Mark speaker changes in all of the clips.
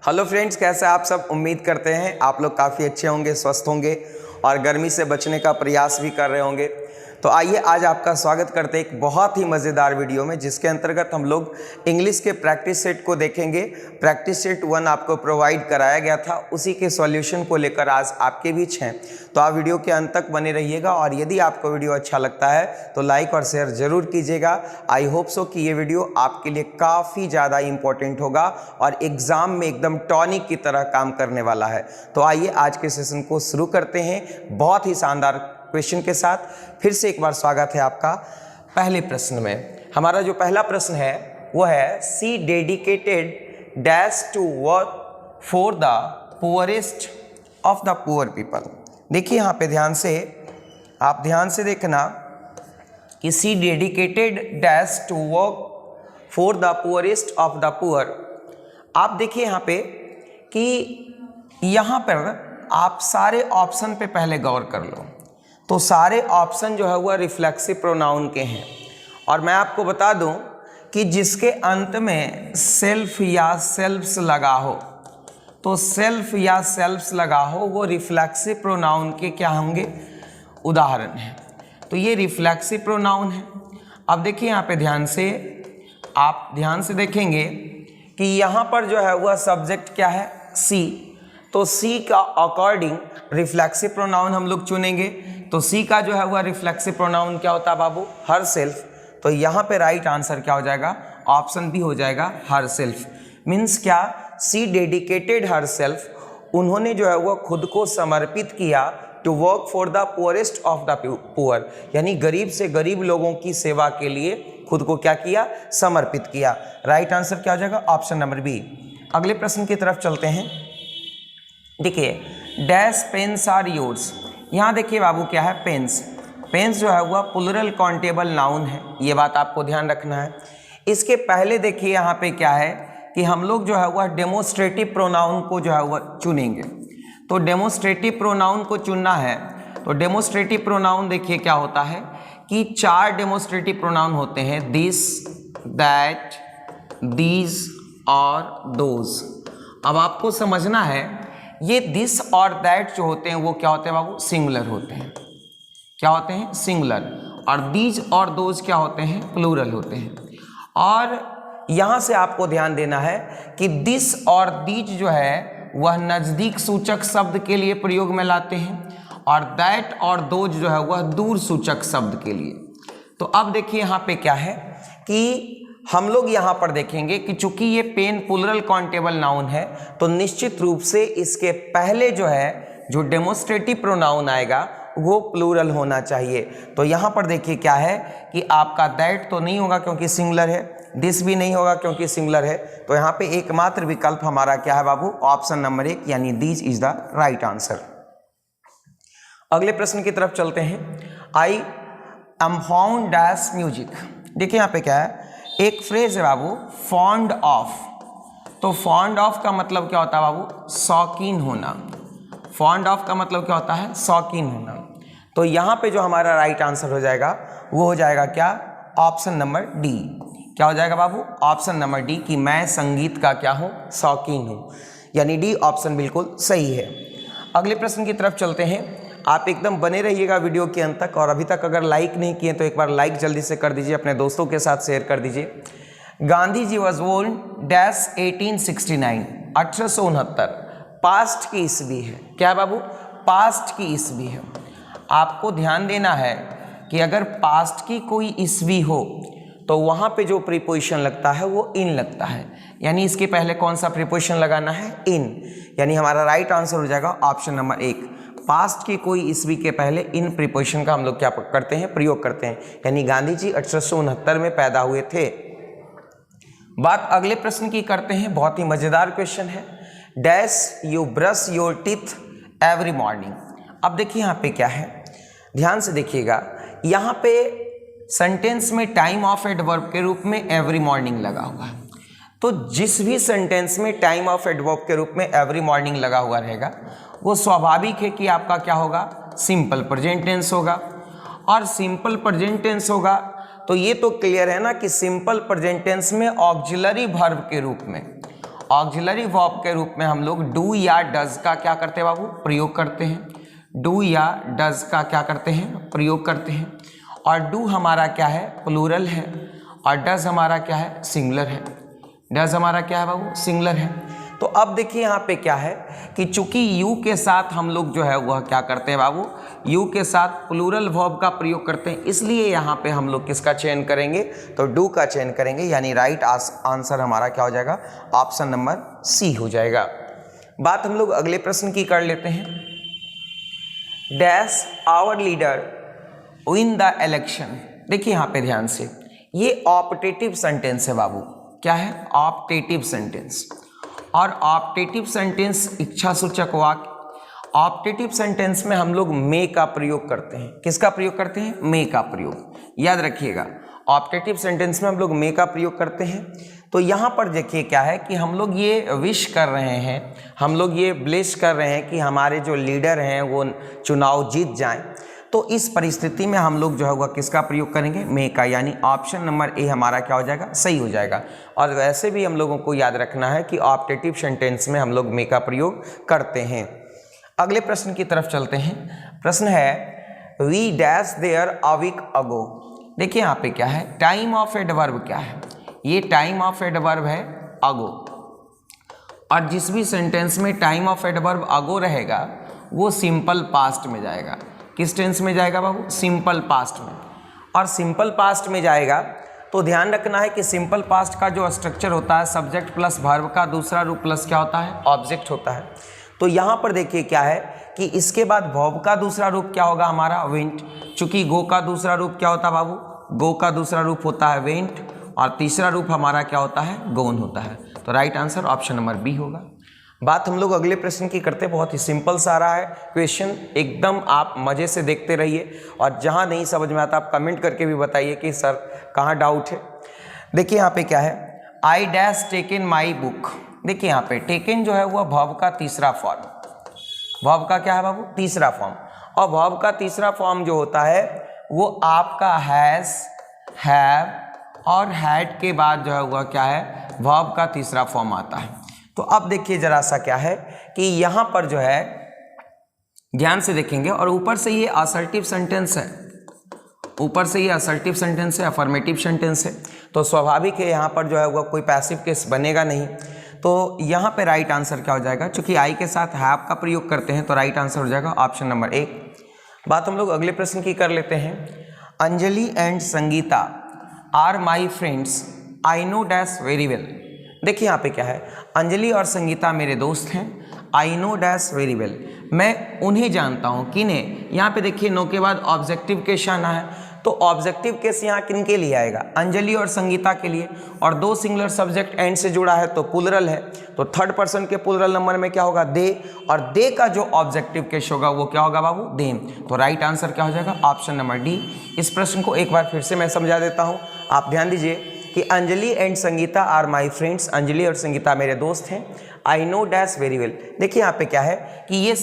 Speaker 1: Hello friends, कैसे आप सब। उम्मीद करते हैं आप लोग काफ़ी अच्छे होंगे, स्वस्थ होंगे और गर्मी से बचने का प्रयास भी कर रहे होंगे। तो आइए आज आपका स्वागत करते हैं एक बहुत ही मज़ेदार वीडियो में, जिसके अंतर्गत हम लोग इंग्लिश के प्रैक्टिस सेट को देखेंगे। प्रैक्टिस सेट 1 आपको प्रोवाइड कराया गया था, उसी के सॉल्यूशन को लेकर आज आपके बीच हैं। तो आप वीडियो के अंत तक बने रहिएगा और यदि आपको वीडियो अच्छा लगता है तो लाइक और शेयर ज़रूर कीजिएगा। आई होप सो कि ये वीडियो आपके लिए काफ़ी ज़्यादा इंपॉर्टेंट होगा और एग्ज़ाम में एकदम टॉनिक की तरह काम करने वाला है। तो आइए आज के सेशन को शुरू करते हैं बहुत ही शानदार क्वेश्चन के साथ। फिर से एक बार स्वागत है आपका। पहले प्रश्न में हमारा जो पहला प्रश्न है वो है she dedicated dash to work for the poorest of the poor people. देखिए यहाँ पे आप ध्यान से देखना कि she dedicated dash to work for the poorest of the poor. आप देखिए यहाँ पे कि यहाँ पर आप सारे ऑप्शन पे पहले गौर कर लो। तो सारे ऑप्शन जो है वह रिफ्लेक्सिव प्रोनाउन के हैं और मैं आपको बता दूं कि जिसके अंत में सेल्फ या सेल्फ्स लगा हो, तो सेल्फ या सेल्फ्स लगा हो वो रिफ्लेक्सिव प्रोनाउन के क्या होंगे, उदाहरण हैं। तो ये रिफ्लेक्सिव प्रोनाउन है। अब देखिए यहाँ पे आप ध्यान से देखेंगे कि यहाँ पर जो है वह सब्जेक्ट क्या है, सी। तो सी का अकॉर्डिंग रिफ्लेक्सिव प्रोनाउन हम लोग चुनेंगे। तो सी का जो है वह रिफ्लेक्सिव प्रोनाउन क्या होता है बाबू, हर सेल्फ। तो यहाँ पे राइट आंसर क्या हो जाएगा, ऑप्शन बी हो जाएगा, हर सेल्फ। मीन्स क्या, सी डेडिकेटेड हर सेल्फ, उन्होंने जो है वह खुद को समर्पित किया to work for the poorest of the poor, यानी गरीब से गरीब लोगों की सेवा के लिए खुद को क्या किया, समर्पित किया। राइट आंसर क्या हो जाएगा, ऑप्शन नंबर बी। अगले प्रश्न की तरफ चलते हैं। देखिए डैश पेन्स आर योर्स। यहाँ देखिए बाबू क्या है, पेन्स। पेन्स जो है वह प्लूरल काउंटेबल नाउन है, ये बात आपको ध्यान रखना है। इसके पहले देखिए यहाँ पे क्या है कि हम लोग जो है वह डेमोस्ट्रेटिव प्रोनाउन को जो है वह चुनेंगे। तो डेमोस्ट्रेटिव प्रोनाउन को चुनना है। तो डेमोस्ट्रेटिव प्रोनाउन देखिए क्या होता है कि 4 डेमोस्ट्रेटिव प्रोनाउन होते हैं, दिस, दैट, दीज और दोज। अब आपको समझना है ये दिस और दैट जो होते हैं वो क्या होते हैं बाबू, सिंगुलर होते हैं। क्या होते हैं, सिंगुलर। और दीज और दोज क्या होते हैं, प्लूरल होते हैं। और यहाँ से आपको ध्यान देना है कि दिस और दीज जो है वह नज़दीक सूचक शब्द के लिए प्रयोग में लाते हैं और दैट और दोज जो है वह दूर सूचक शब्द के लिए। तो अब देखिए यहाँ पे क्या है कि हम लोग यहाँ पर देखेंगे कि चूंकि ये पेन प्लूरल काउंटेबल नाउन है तो निश्चित रूप से इसके पहले जो है जो डेमोस्ट्रेटिव प्रोनाउन आएगा वो प्लूरल होना चाहिए। तो यहाँ पर देखिए क्या है कि आपका दैट तो नहीं होगा क्योंकि सिंगुलर है, दिस भी नहीं होगा क्योंकि सिंगुलर है। तो यहाँ पे एकमात्र विकल्प हमारा क्या है बाबू, ऑप्शन नंबर 1 यानी these is the right answer. अगले प्रश्न की तरफ चलते हैं। I am found dash music. देखिए यहाँ पे क्या है, एक फ्रेज है बाबू, फॉन्ड ऑफ। तो फॉन्ड ऑफ का मतलब क्या होता है बाबू, शौकीन होना। फॉन्ड ऑफ का मतलब क्या होता है, शौकीन होना। तो यहाँ पे जो हमारा राइट आंसर हो जाएगा वो हो जाएगा क्या, ऑप्शन नंबर डी। क्या हो जाएगा बाबू, ऑप्शन नंबर डी कि मैं संगीत का क्या हूँ, शौकीन हूँ। यानी डी ऑप्शन बिल्कुल सही है। अगले प्रश्न की तरफ चलते हैं। आप एकदम बने रहिएगा वीडियो के अंत तक और अभी तक अगर लाइक नहीं किए तो एक बार लाइक जल्दी से कर दीजिए, अपने दोस्तों के साथ शेयर कर दीजिए। Gandhi ji was born dash 1869, 1869 past की ईस्वी है। क्या है बाबू, पास्ट की ईस्वी है। आपको ध्यान देना है कि अगर पास्ट की कोई ईस्वी हो तो वहाँ पे जो प्रीपोजिशन लगता है वो इन लगता है, यानी इसके पहले कौन सा प्रीपोजिशन लगाना है, इन। यानी हमारा राइट आंसर हो जाएगा ऑप्शन नंबर 1। पास्ट की कोई ईस्वी के पहले इन प्रीपोजिशन का हम लोग क्या करते हैं, प्रयोग करते हैं। यानी गांधी जी 1869 में पैदा हुए थे। बात अगले प्रश्न की करते हैं, बहुत ही मजेदार क्वेश्चन है। Dash you brush your teeth every morning. अब देखिए यहाँ पे क्या है, ध्यान से देखिएगा। यहाँ पे सेंटेंस में टाइम ऑफ एडवर्ब के रूप में एवरी मॉर्निंग लगा हुआ है। तो जिस भी सेंटेंस में टाइम ऑफ एडवर्ब के रूप में एवरी मॉर्निंग लगा हुआ रहेगा वो स्वाभाविक है कि आपका क्या होगा, सिंपल प्रेजेंट टेंस होगा। और सिंपल प्रेजेंट टेंस होगा तो ये तो क्लियर है ना कि सिंपल प्रेजेंट टेंस में ऑक्सिलरी वर्ब के रूप में ऑक्सिलरी वर्ब के रूप में हम लोग डू या डज का क्या करते हैं बाबू, प्रयोग करते हैं। डू या डज का क्या करते हैं, प्रयोग करते हैं। और डू हमारा क्या है, प्लूरल है, और डज हमारा क्या है, सिंगुलर है। डज हमारा क्या है बाबू, सिंगुलर है। तो अब देखिए यहाँ पे क्या है कि चूंकि यू के साथ हम लोग जो है वह क्या करते हैं बाबू, यू के साथ प्लूरल वर्ब का प्रयोग करते हैं, इसलिए यहाँ पे हम लोग किसका चयन करेंगे, तो डू का चयन करेंगे। यानी राइट आंसर हमारा क्या हो जाएगा, ऑप्शन नंबर सी हो जाएगा। बात हम लोग अगले प्रश्न की कर लेते हैं। Dash our leader win the election. देखिए यहाँ पे ध्यान से, ये ऑप्टेटिव सेंटेंस है बाबू। क्या है, ऑप्टेटिव सेंटेंस। और ऑप्टेटिव सेंटेंस इच्छासूचक वाक्य। ऑप्टेटिव सेंटेंस में हम लोग मे का प्रयोग करते हैं। किसका प्रयोग करते हैं, मे का प्रयोग। याद रखिएगा, ऑप्टेटिव सेंटेंस में हम लोग मे का प्रयोग करते हैं। तो यहाँ पर देखिए क्या है कि हम लोग ये विश कर रहे हैं, हम लोग ये ब्लेस कर रहे हैं कि हमारे जो लीडर हैं वो चुनाव जीत जाएं। तो इस परिस्थिति में हम लोग जो है वह किसका प्रयोग करेंगे, मे का। यानी ऑप्शन नंबर ए हमारा क्या हो जाएगा, सही हो जाएगा। और वैसे भी हम लोगों को याद रखना है कि ऑप्टेटिव सेंटेंस में हम लोग मे का प्रयोग करते हैं। अगले प्रश्न की तरफ चलते हैं। प्रश्न है we dash there a week ago. देखिए यहाँ पे क्या है, टाइम ऑफ एडवर्ब क्या है, ये टाइम ऑफ एडवर्ब है अगो। और जिस भी सेंटेंस में टाइम ऑफ एडवर्ब अगो रहेगा वो सिंपल पास्ट में जाएगा। किस टेंस में जाएगा बाबू, सिंपल पास्ट में। और सिंपल पास्ट में जाएगा तो ध्यान रखना है कि सिंपल पास्ट का जो स्ट्रक्चर होता है, सब्जेक्ट प्लस वर्ब का दूसरा रूप प्लस क्या होता है, ऑब्जेक्ट होता है। तो यहाँ पर देखिए क्या है कि इसके बाद वर्ब का दूसरा रूप क्या होगा हमारा, वेंट। चूंकि गो का दूसरा रूप क्या होता है बाबू, गो का दूसरा रूप होता है वेंट, और तीसरा रूप हमारा क्या होता है, गोन होता है। तो right answer option number B होगा। बात हम लोग अगले प्रश्न की करते हैं। बहुत ही सिंपल सा रहा है क्वेश्चन, एकदम आप मज़े से देखते रहिए। और जहाँ नहीं समझ में आता आप कमेंट करके भी बताइए कि सर कहाँ डाउट है। देखिए यहाँ पे क्या है, I dash taken my book. देखिए यहाँ पे टेकन जो है वह वर्ब का तीसरा फॉर्म। वर्ब का क्या है बाबू, तीसरा फॉर्म। और वर्ब का तीसरा फॉर्म जो होता है वो आपका हैज़, हैव और हैड के बाद जो है वह क्या है, वर्ब का तीसरा फॉर्म आता है। तो अब देखिए जरा सा क्या है कि यहाँ पर जो है ध्यान से देखेंगे, और ऊपर से ये असर्टिव सेंटेंस है, ऊपर से ये असर्टिव सेंटेंस है, अफर्मेटिव सेंटेंस है। तो स्वाभाविक है यहाँ पर जो है वह कोई पैसिव केस बनेगा नहीं। तो यहाँ पे राइट आंसर क्या हो जाएगा, चूंकि आई के साथ हैव का प्रयोग करते हैं तो राइट आंसर हो जाएगा ऑप्शन नंबर ए। बात हम लोग अगले प्रश्न की कर लेते हैं। Anjali and Sangeeta are my friends, I know dash very well. देखिए यहाँ पे क्या है, अंजलि और संगीता मेरे दोस्त हैं, I know dash very well, मैं उन्हें जानता हूँ। किन्हें, यहाँ पे देखिए नो के बाद ऑब्जेक्टिव केस आना है, तो ऑब्जेक्टिव केस यहाँ किन के लिए आएगा, अंजलि और संगीता के लिए। और दो सिंगुलर सब्जेक्ट एंड से जुड़ा है तो प्लूरल है, तो थर्ड पर्सन के प्लूरल नंबर में क्या होगा, दे। और दे का जो ऑब्जेक्टिव केस होगा वो क्या होगा बाबू, देम। तो राइट आंसर क्या हो जाएगा, ऑप्शन नंबर डी। इस प्रश्न को एक बार फिर से मैं समझा देता हूँ, आप ध्यान दीजिए कि Anjali and Sangeeta are my friends, Anjali और संगीता मेरे दोस्त हैं, I know dash very well. देखिए यहाँ पे क्या है कि ये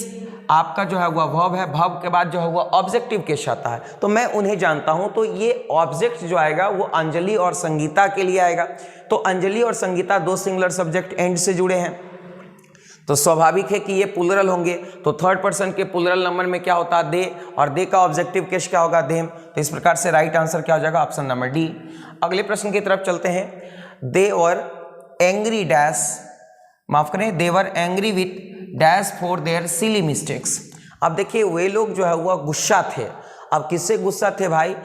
Speaker 1: आपका जो है वह वर्ब है, वर्ब के बाद जो है वह ऑब्जेक्टिव केस आता है, तो मैं उन्हें जानता हूं, तो ये ऑब्जेक्ट जो आएगा वो अंजलि और संगीता के लिए आएगा। तो अंजलि और संगीता दो सिंगुलर सब्जेक्ट एंड से जुड़े हैं, तो स्वाभाविक है कि ये प्लूरल होंगे। तो थर्ड पर्सन के प्लूरल नंबर में क्या होता है, दे, और दे का ऑब्जेक्टिव केस क्या होगा, देम। तो इस प्रकार से राइट आंसर क्या हो जाएगा, ऑप्शन नंबर डी। अगले प्रश्न की तरफ चलते हैं। दे वर एंग्री डैश, माफ करें, they were angry with dash for their silly mistakes. अब देखिए वे लोग जो है वह गुस्सा थे। अब किससे गुस्सा थे भाई,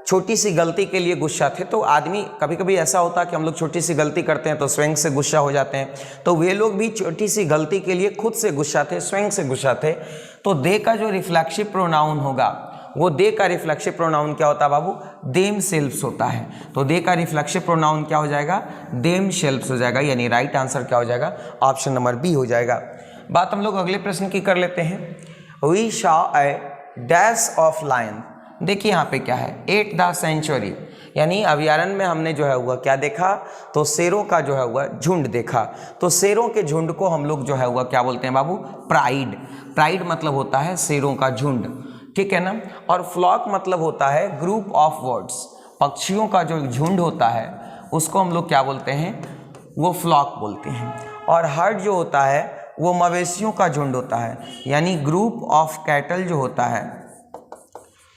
Speaker 1: छोटी सी गलती के लिए गुस्सा थे। तो आदमी कभी कभी ऐसा होता है कि हम लोग छोटी सी गलती करते हैं तो स्वयं से गुस्सा हो जाते हैं, तो वे लोग भी छोटी सी गलती के लिए खुद से गुस्सा थे, स्वयं से गुस्सा थे। तो दे का जो रिफ्लेक्सिव प्रोनाउन होगा वो दे का रिफ्लेक्सिव प्रोनाउन क्या होता है बाबू, देम सेल्फ्स होता है। तो दे का रिफ्लेक्सिव प्रोनाउन क्या हो जाएगा, देम सेल्फ्स हो जाएगा। यानी राइट आंसर क्या हो जाएगा, ऑप्शन नंबर बी हो जाएगा। बात हम लोग अगले प्रश्न की कर लेते हैं। We saw a dash of lion. देखिए यहाँ पे क्या है, एट द सेंचुरी, यानी अभयारण्य में हमने जो है वह क्या देखा, तो शेरों का जो है वह झुंड देखा। तो शेरों के झुंड को हम लोग जो है वह क्या बोलते हैं बाबू, प्राइड। प्राइड मतलब होता है शेरों का झुंड, ठीक है ना। और फ्लॉक मतलब होता है ग्रुप ऑफ बर्ड्स, पक्षियों का जो झुंड होता है उसको हम लोग क्या बोलते हैं, वो फ्लॉक बोलते हैं। और हर्ड जो होता है वो मवेशियों का झुंड होता है, यानी ग्रुप ऑफ कैटल जो होता है,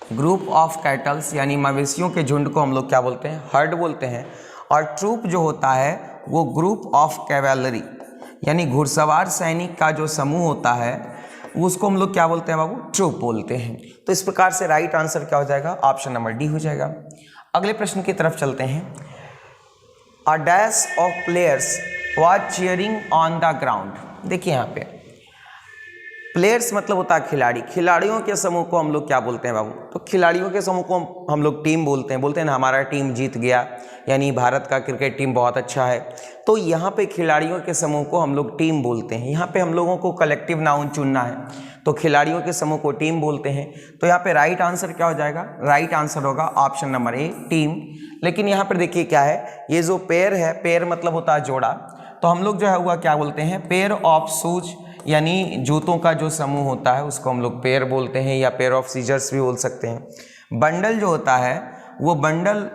Speaker 1: ग्रुप ऑफ कैटल्स यानी मवेशियों के झुंड को हम लोग क्या बोलते हैं, हर्ड बोलते हैं। और ट्रूप जो होता है वो ग्रुप ऑफ कैवेलरी यानी घुड़सवार सैनिक का जो समूह होता है उसको हम लोग क्या बोलते हैं बाबू, ट्रूप बोलते हैं। तो इस प्रकार से राइट आंसर क्या हो जाएगा, ऑप्शन नंबर डी हो जाएगा। अगले प्रश्न की तरफ चलते हैं। A dash of players was cheering on the ground. देखिए यहाँ पे प्लेयर्स मतलब होता है खिलाड़ी, खिलाड़ियों के समूह को हम लोग क्या बोलते हैं बाबू, तो खिलाड़ियों के समूह को हम लोग टीम बोलते हैं ना, हमारा टीम जीत गया यानी भारत का क्रिकेट टीम बहुत अच्छा है। तो यहाँ पे खिलाड़ियों के समूह को हम लोग टीम बोलते हैं। यहाँ पे हम लोगों को कलेक्टिव नाउन चुनना है, तो खिलाड़ियों के समूह को टीम बोलते हैं। तो यहाँ पे राइट आंसर क्या हो जाएगा, राइट आंसर होगा ऑप्शन नंबर ए, टीम। लेकिन यहाँ पर देखिए क्या है, ये जो पेयर है, पेयर मतलब होता है जोड़ा, तो हम लोग जो है हुआ क्या बोलते हैं, पेयर ऑफ शूज यानी जूतों का जो समूह होता है उसको हम लोग पेयर बोलते हैं, या पेयर ऑफ सीजर्स भी बोल सकते हैं। बंडल जो होता है वो बंडल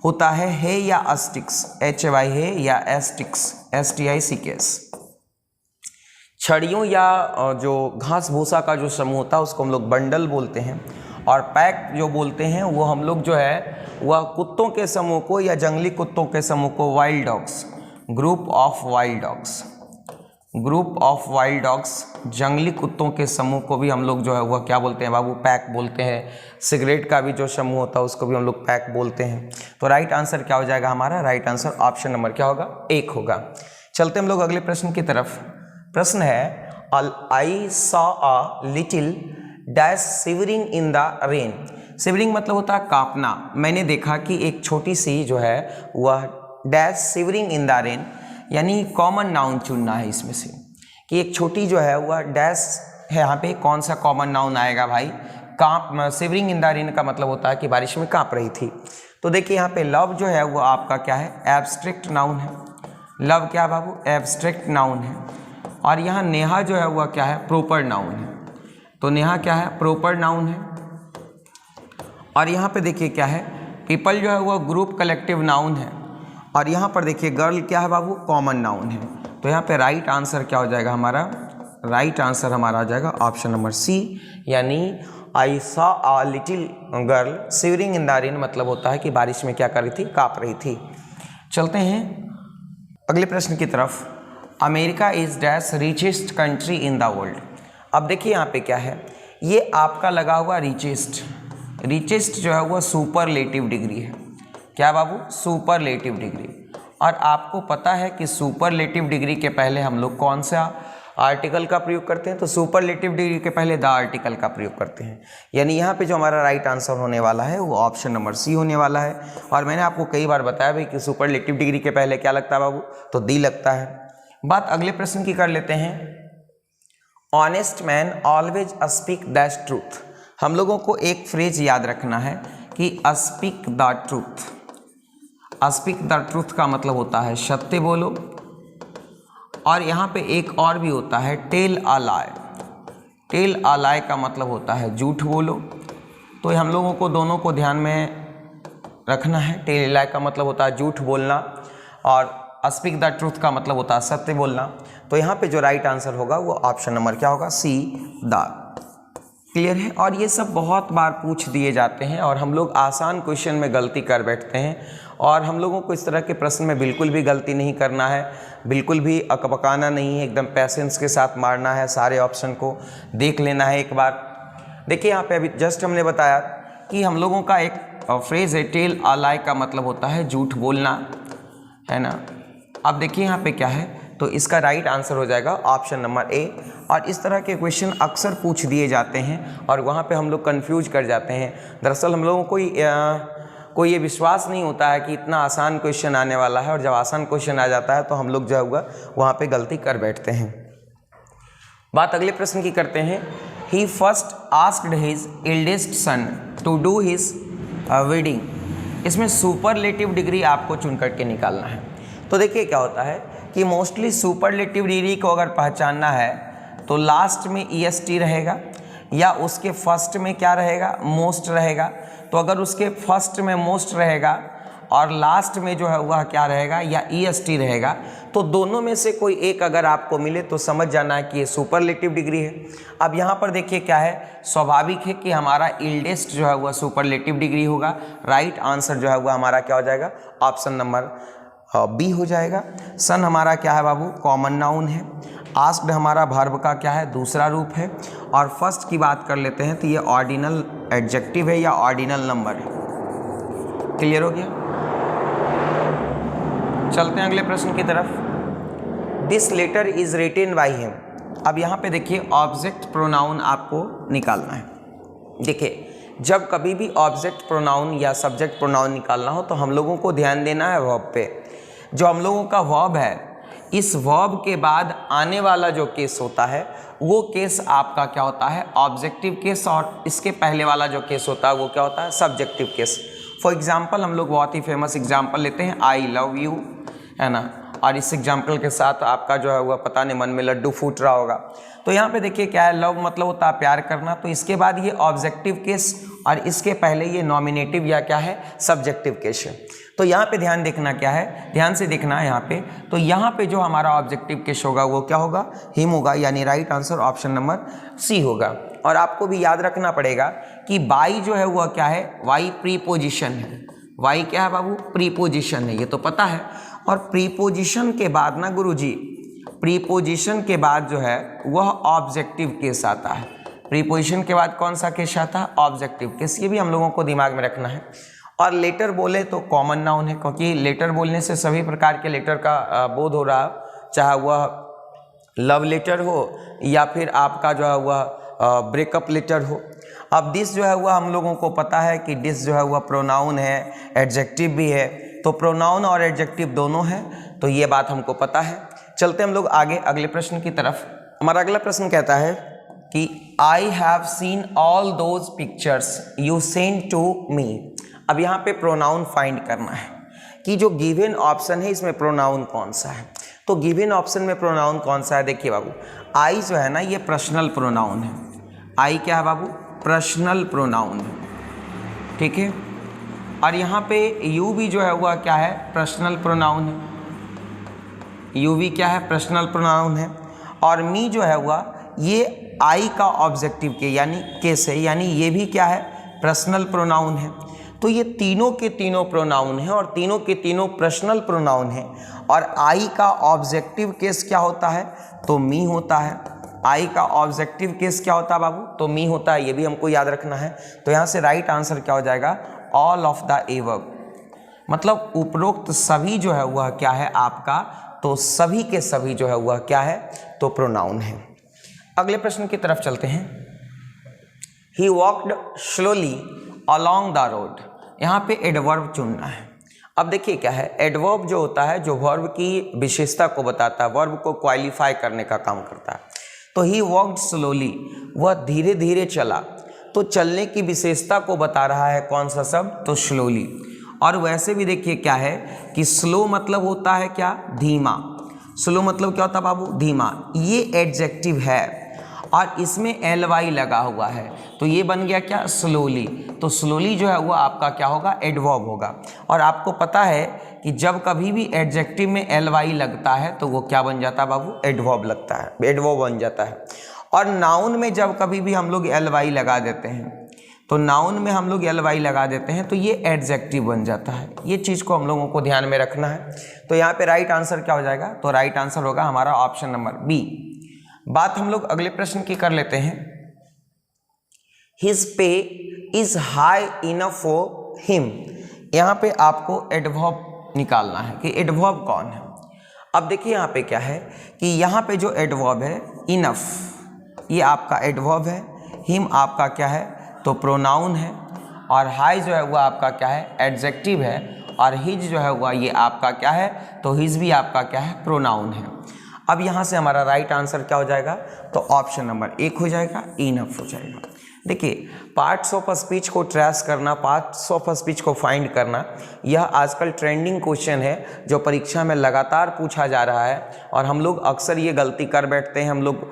Speaker 1: होता है या अस्टिक्स, HY है या एस्टिक्स, STICKS। छड़ियों या जो घास भूसा का जो समूह होता है उसको हम लोग बंडल बोलते हैं। और पैक जो बोलते हैं वो हम लोग जो है वह कुत्तों के समूह को या जंगली कुत्तों के समूह को wild dogs, group of wild dogs, group of wild dogs, जंगली कुत्तों के समूह को भी हम लोग जो है वह क्या बोलते हैं बाबू, पैक बोलते हैं। सिगरेट का भी जो समूह होता है उसको भी हम लोग पैक बोलते हैं। तो राइट आंसर क्या हो जाएगा हमारा, राइट आंसर ऑप्शन नंबर क्या होगा, 1 होगा। चलते हम लोग अगले प्रश्न की तरफ। प्रश्न है I saw a little dash shivering in the rain. Shivering मतलब होता है कांपना। मैंने देखा कि एक छोटी सी जो है वह dash shivering in the rain, यानी कॉमन नाउन चुनना है इसमें से कि एक छोटी जो है वह डैश है। यहाँ पे कौन सा कॉमन नाउन आएगा भाई, कांप। शिवरिंग इन द रेन का मतलब होता है कि बारिश में कांप रही थी। तो देखिए यहाँ पे लव जो है वो आपका क्या है, एब्स्ट्रैक्ट नाउन है। लव क्या बाबू, एब्स्ट्रैक्ट नाउन है। और यहाँ नेहा जो है वह क्या है, प्रॉपर नाउन है। तो नेहा क्या है, प्रॉपर नाउन है। और यहाँ पे देखिए क्या है, पीपल जो है वह ग्रुप कलेक्टिव नाउन है। और यहाँ पर देखिए गर्ल क्या है बाबू, कॉमन नाउन है। तो यहाँ पे राइट आंसर क्या हो जाएगा हमारा, राइट आंसर हमारा आ जाएगा ऑप्शन नंबर सी, यानी I saw a little girl shivering in the rain मतलब होता है कि बारिश में क्या कर रही थी, काँप रही थी। चलते हैं अगले प्रश्न की तरफ। America is dash richest country in the world. अब देखिए यहाँ पे क्या है, ये आपका लगा हुआ रिचेस्ट, रिचेस्ट जो है वह सुपरलेटिव डिग्री है। क्या बाबू, सुपरलेटिव डिग्री। और आपको पता है कि सुपरलेटिव डिग्री के पहले हम लोग कौन सा आर्टिकल का प्रयोग करते हैं, तो सुपरलेटिव डिग्री के पहले द आर्टिकल का प्रयोग करते हैं। यानी यहाँ पे जो हमारा राइट आंसर होने वाला है वो ऑप्शन नंबर सी होने वाला है। और मैंने आपको कई बार बताया भाई कि सुपरलेटिव डिग्री के पहले क्या लगता है बाबू, तो दी लगता है। बात अगले प्रश्न की कर लेते हैं। Honest man always speak the truth. हम लोगों को एक फ्रेज याद रखना है कि speak the truth. Speak the truth का मतलब होता है सत्य बोलो। और यहाँ पे एक और भी होता है tell a lie. Tell a लाई का मतलब होता है झूठ बोलो। तो हम लोगों को दोनों को ध्यान में रखना है। टेल अ लाई का मतलब होता है झूठ बोलना, और स्पीक द ट्रूथ का मतलब होता है सत्य बोलना। तो यहाँ पे जो राइट आंसर होगा वो ऑप्शन नंबर क्या होगा, सी, द। क्लियर है। और ये सब बहुत बार पूछ दिए जाते हैं और हम लोग आसान क्वेश्चन में गलती कर बैठते हैं। और हम लोगों को इस तरह के प्रश्न में बिल्कुल भी गलती नहीं करना है, बिल्कुल भी अकबकाना नहीं है, एकदम पैसेंस के साथ मारना है। सारे ऑप्शन को देख लेना है एक बार। देखिए यहाँ पे अभी जस्ट हमने बताया कि हम लोगों का एक फ्रेज है टेल अ लाई का मतलब होता है झूठ बोलना, है ना। अब देखिए यहाँ पे क्या है, तो इसका राइट आंसर हो जाएगा ऑप्शन नंबर ए। और इस तरह के क्वेश्चन अक्सर पूछ दिए जाते हैं और वहाँ पे हम लोग कंफ्यूज कर जाते हैं। दरअसल हम लोगों को ये विश्वास नहीं होता है कि इतना आसान क्वेश्चन आने वाला है, और जब आसान क्वेश्चन आ जाता है तो हम लोग जो होगा वहाँ पे गलती कर बैठते हैं। बात अगले प्रश्न की करते हैं। He first asked his eldest son to do his wedding. इसमें सुपरलेटिव डिग्री आपको चुन करके निकालना है। तो देखिए क्या होता है कि मोस्टली सुपरलेटिव डिग्री को अगर पहचानना है तो लास्ट में EST रहेगा, या उसके फर्स्ट में क्या रहेगा, मोस्ट रहेगा। तो अगर उसके फर्स्ट में मोस्ट रहेगा और लास्ट में जो है वह क्या रहेगा, या EST रहेगा, तो दोनों में से कोई एक अगर आपको मिले तो समझ जाना है कि ये सुपरलेटिव डिग्री है। अब यहाँ पर देखिए क्या है, स्वाभाविक है कि हमारा इल्डेस्ट जो है वह सुपरलेटिव डिग्री होगा। राइट आंसर जो है वह हमारा क्या हो जाएगा, ऑप्शन नंबर बी हो जाएगा। सन हमारा क्या है बाबू, कॉमन नाउन है। आस्क्ड हमारा वर्ब का क्या है, दूसरा रूप है। और फर्स्ट की बात कर लेते हैं तो ये ऑर्डिनल एडजेक्टिव है या ऑर्डिनल नंबर है। क्लियर हो गया? चलते हैं अगले प्रश्न की तरफ। This letter is written by him. अब यहाँ पे देखिए ऑब्जेक्ट प्रोनाउन आपको निकालना है। देखिए जब कभी भी ऑब्जेक्ट प्रोनाउन या सब्जेक्ट प्रोनाउन निकालना हो तो हम लोगों को ध्यान देना है वर्ब पे। जो हम लोगों का वर्ब है, इस वर्ब के बाद आने वाला जो केस होता है वो केस आपका क्या होता है, ऑब्जेक्टिव केस, और इसके पहले वाला जो केस होता है वो क्या होता है, सब्जेक्टिव केस। फॉर एग्जाम्पल हम लोग बहुत ही फेमस एग्जाम्पल लेते हैं, आई लव यू, है ना। और इस एग्जाम्पल के साथ आपका जो है वह पता नहीं मन में लड्डू फूट रहा होगा। तो यहाँ पे देखिए क्या है, लव मतलब होता है प्यार करना, तो इसके बाद ये ऑब्जेक्टिव केस और इसके पहले ये नॉमिनेटिव या क्या है, सब्जेक्टिव केस है। तो यहाँ पे ध्यान देखना क्या है, ध्यान से देखना है यहाँ पे। तो यहाँ पे जो हमारा ऑब्जेक्टिव केस होगा वो क्या होगा, हिम होगा, यानी right answer option number C होगा। और आपको भी याद रखना पड़ेगा कि बाई जो है वह क्या है, वाई प्रीपोजिशन है। वाई क्या है बाबू, प्रीपोजिशन है, ये तो पता है। और प्रीपोजिशन के बाद ना गुरुजी, प्रीपोजिशन के बाद जो है वह ऑब्जेक्टिव केस आता है। प्रीपोजिशन के बाद कौन सा केस आता है, ऑब्जेक्टिव केस। ये भी हम लोगों को दिमाग में रखना है। और लेटर बोले तो कॉमन नाउन है, क्योंकि लेटर बोलने से सभी प्रकार के लेटर का बोध हो रहा, चाहे वह लव लेटर हो या फिर आपका जो है वह ब्रेकअप लेटर हो। अब दिस जो है वह हम लोगों को पता है कि दिस जो है वह प्रोनाउन है, एडजेक्टिव भी है। तो प्रोनाउन और एडजेक्टिव दोनों है, तो ये बात हमको पता है। चलते हम लोग आगे अगले प्रश्न की तरफ। हमारा अगला प्रश्न कहता है कि I have seen all those pictures you send to me. अब यहाँ पे प्रोनाउन फाइंड करना है कि जो गिवन ऑप्शन है इसमें प्रोनाउन कौन सा है। तो गिवन ऑप्शन में प्रोनाउन कौन सा है, देखिए बाबू, आई जो है ना ये पर्सनल प्रोनाउन है। आई क्या है बाबू, पर्सनल प्रोनाउन है, ठीक है। और यहाँ पे यू भी जो है वह क्या है, पर्सनल प्रोनाउन है। यू भी क्या है, पर्सनल प्रोनाउन है। और मी जो है वह ये आई का ऑब्जेक्टिव के यानी केस है, यानी ये भी क्या है, पर्सनल प्रोनाउन है। तो ये तीनों के तीनों प्रोनाउन हैं और तीनों के तीनों पर्सनल प्रोनाउन हैं। और आई का ऑब्जेक्टिव केस क्या होता है, तो मी होता है। आई का ऑब्जेक्टिव केस क्या होता है बाबू, तो मी होता है, ये भी हमको याद रखना है। तो यहाँ से राइट आंसर क्या हो जाएगा, ऑल ऑफ द एबव, मतलब उपरोक्त सभी जो है वह क्या है आपका, तो सभी के सभी जो है वह क्या है, तो प्रोनाउन है। अगले प्रश्न की तरफ चलते हैं। He walked slowly along the road. यहाँ पे एडवर्ब चुनना है। अब देखिए क्या है, एडवर्ब जो होता है जो वर्ब की विशेषता को बताता है, वर्ब को क्वालिफाई करने का काम करता है। तो ही वॉक्ड स्लोली, वह धीरे धीरे चला, तो चलने की विशेषता को बता रहा है कौन सा शब्द, तो स्लोली। और वैसे भी देखिए क्या है कि स्लो मतलब होता है क्या, धीमा। स्लो मतलब क्या होता है बाबू, धीमा। ये एडजेक्टिव है और इसमें एल वाई लगा हुआ है, तो ये बन गया क्या, स्लोली। तो स्लोली जो है वो आपका क्या होगा, एडवर्ब होगा। और आपको पता है कि जब कभी भी एडजेक्टिव में एल वाई लगता है तो वो क्या बन जाता है बाबू, एडवर्ब लगता है, एडवर्ब बन जाता है। और नाउन में जब कभी भी हम लोग एल वाई लगा देते हैं, तो नाउन में हम लोग एल वाई लगा देते हैं तो ये एडजेक्टिव बन जाता है। ये चीज़ को हम लोगों को ध्यान में रखना है। तो यहाँ पे राइट आंसर क्या हो जाएगा, तो राइट आंसर होगा हमारा ऑप्शन नंबर बी। बात हम लोग अगले प्रश्न की कर लेते हैं। His pay is high enough for him. यहाँ पे आपको एडवर्ब निकालना है कि एडवर्ब कौन है। अब देखिए यहाँ पे क्या है कि यहाँ पे जो एडवर्ब है इनफ, ये आपका एडवर्ब है। हिम आपका क्या है, तो प्रोनाउन है। और हाई जो है वह आपका क्या है, एडजेक्टिव है। और हिज जो है वह ये आपका क्या है, तो हिज भी आपका क्या है, प्रोनाउन है। अब यहाँ से हमारा राइट आंसर क्या हो जाएगा, तो ऑप्शन नंबर 1 हो जाएगा, इनफ हो जाएगा। देखिए पार्ट्स ऑफ स्पीच को ट्रेस करना, पार्ट्स ऑफ स्पीच को फाइंड करना, यह आजकल ट्रेंडिंग क्वेश्चन है जो परीक्षा में लगातार पूछा जा रहा है। और हम लोग अक्सर ये गलती कर बैठते हैं, हम लोग